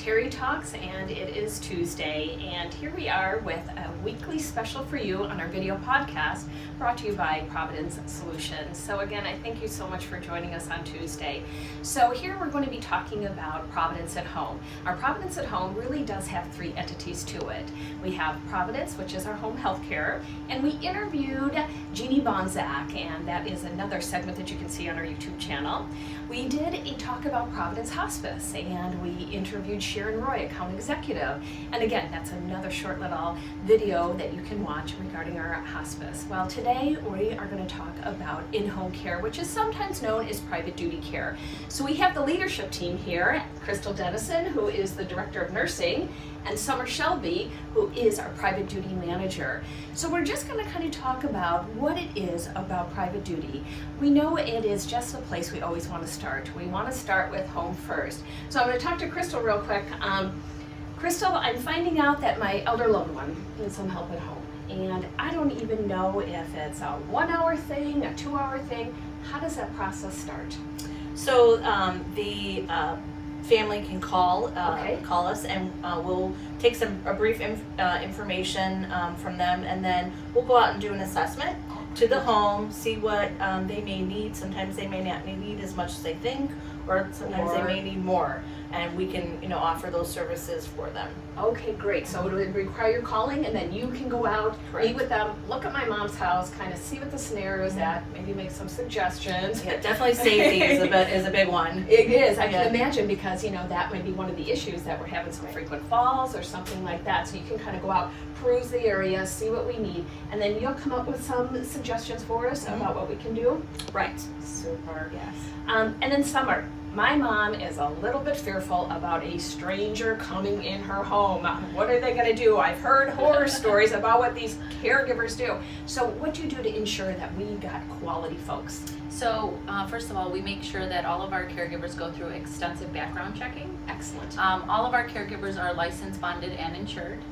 Terri Talks, and it is Tuesday, and here we are with a weekly special for you on our video podcast brought to you by Providence Solutions. So again, I thank you so much for joining us on Tuesday. So here we're going to be talking about Providence at Home. Our Providence at Home really does have three entities to it. We have Providence, which is our home health care, and we interviewed Jeannie Bonzak, and that is another segment that you can see on our YouTube channel. We did a talk about Providence Hospice, and we interviewed Sharon Roy, account executive. And again, that's another short little video that you can watch regarding our hospice. Well, today we are going to talk about in-home care, which is sometimes known as private duty care. So we have the leadership team here, Christel Dennison, who is the Director of Nursing, and Samar Shelby, who is our private duty manager. So we're just going to kind of talk about what it is about private duty. We know it is just a place we always want to start. We want to start with home first. So I'm going to talk to Christel real quick. Christel, I'm finding out that my elder loved one needs some help at home, and I don't even know if it's a 1 hour thing, a 2 hour thing. How does that process start? So the family can call us, and we'll take a brief information from them, and then we'll go out and do an assessment to the home, see what they may need. Sometimes they may not need as much as they think, or sometimes they may need more, and we can offer those services for them. Okay, great. So it would require your calling, and then you can go out, meet with them, look at my mom's house, kind of see what the scenario is at, maybe make some suggestions. Yeah, definitely safety is a big one. It is. I can imagine, because that may be one of the issues, that we're having some frequent falls or something like that. So you can kind of go out, peruse the area, see what we need, and then you'll come up with some suggestions for us about what we can do. Right. Super. Yes. And then Summer, my mom is a little bit fearful about a stranger coming in her home. What are they going to do? I've heard horror stories about what these caregivers do. So what do you do to ensure that we got quality folks? So first of all, we make sure that all of our caregivers go through extensive background checking. Excellent. All of our caregivers are licensed, bonded, and insured.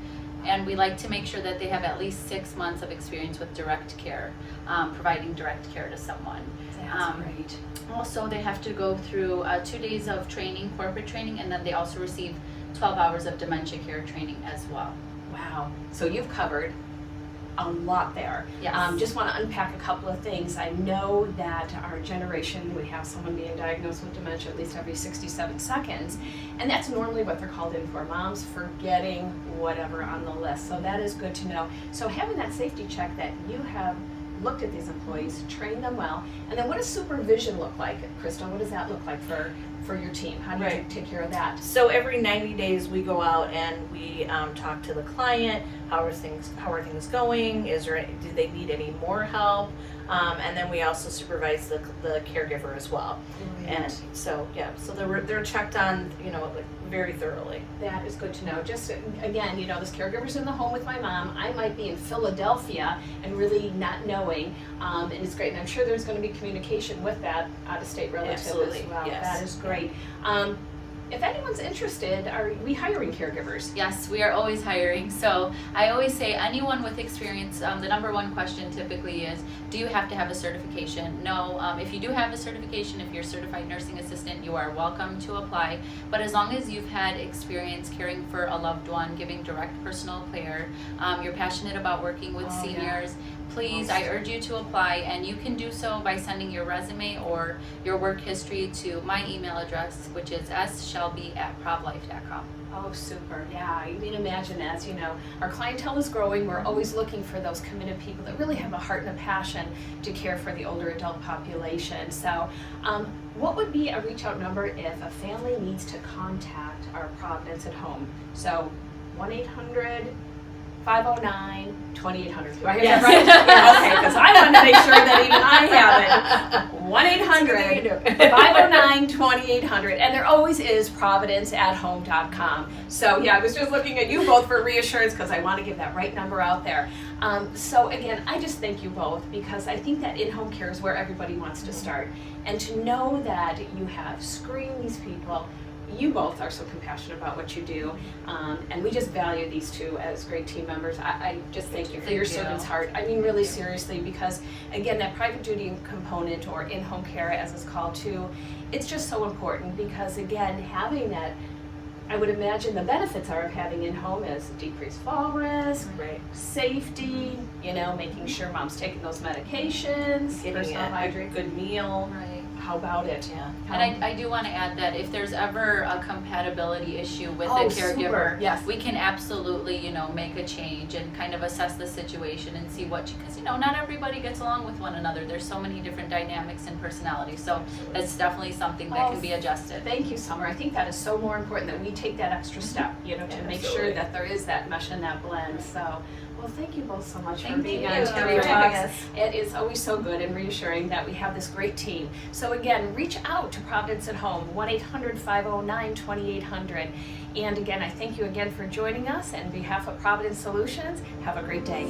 And we like to make sure that they have at least 6 months of experience with direct care, providing direct care to someone. That's great. Also, they have to go through 2 days of training, corporate training, and then they also receive 12 hours of dementia care training as well. Wow. So you've covered a lot there. Yes. Just want to unpack a couple of things. I know that our generation, we have someone being diagnosed with dementia at least every 67 seconds, and that's normally what they're called in for. Mom's forgetting whatever on the list, so that is good to know. So having that safety check that you have looked at these employees, trained them well, and then what does supervision look like, Christel? What does that look like for your team? How do you take care of that? So every 90 days we go out and we talk to the client. How are things going? Do they need any more help? And then we also supervise the caregiver as well. And so they're checked on very thoroughly. That is good to know. Just again, this caregiver's in the home with my mom. I might be in Philadelphia and really not knowing, and it's great. And I'm sure there's going to be communication with that out-of-state relative Absolutely. as well. Yes. That is great. If anyone's interested, are we hiring caregivers? Yes, we are always hiring. So I always say anyone with experience, the number one question typically is, do you have to have a certification? No, if you do have a certification, if you're a certified nursing assistant, you are welcome to apply. But as long as you've had experience caring for a loved one, giving direct personal care, you're passionate about working with seniors, please, I urge you to apply, and you can do so by sending your resume or your work history to my email address, which is sshelby@provlife.com. Oh, super. Yeah, you can imagine, as our clientele is growing, we're always looking for those committed people that really have a heart and a passion to care for the older adult population. So what would be a reach out number if a family needs to contact our Providence at Home? So 1-800 509-2800. Do I have that right? Yeah, okay, because I wanted to make sure that even I have it. 1-800-509-2800. And there always is providenceathome.com. So yeah, I was just looking at you both for reassurance because I want to give that right number out there. So again, I just thank you both, because I think that in-home care is where everybody wants to start. And to know that you have screened these people, you both are so compassionate about what you do, and we just value these two as great team members. I just thank you for your servant's heart. I mean, really seriously, because again, that private duty component, or in-home care as it's called too, it's just so important, because again, having that I would imagine the benefits are of having in-home is decreased fall risk, Right. safety, making sure mom's taking those medications, Getting personal a hydrate. good meal. Right. How about it? Yeah. And I do want to add that if there's ever a compatibility issue with Oh, a caregiver, super. Yes. we can absolutely, make a change and kind of assess the situation and see because, not everybody gets along with one another. There's so many different dynamics and personalities. So that's definitely something that can be adjusted. Thank you, Summer. I think that is so more important that we take that extra step, to make sure that there is that mesh and that blend. So, well, thank you both so much for Thank being you. on Thank Terri you for having Talks. us. It is always so good and reassuring that we have this great team. So again, reach out to Providence at Home, 1-800-509-2800. And again, I thank you again for joining us. And on behalf of Providence Solutions, have a great day.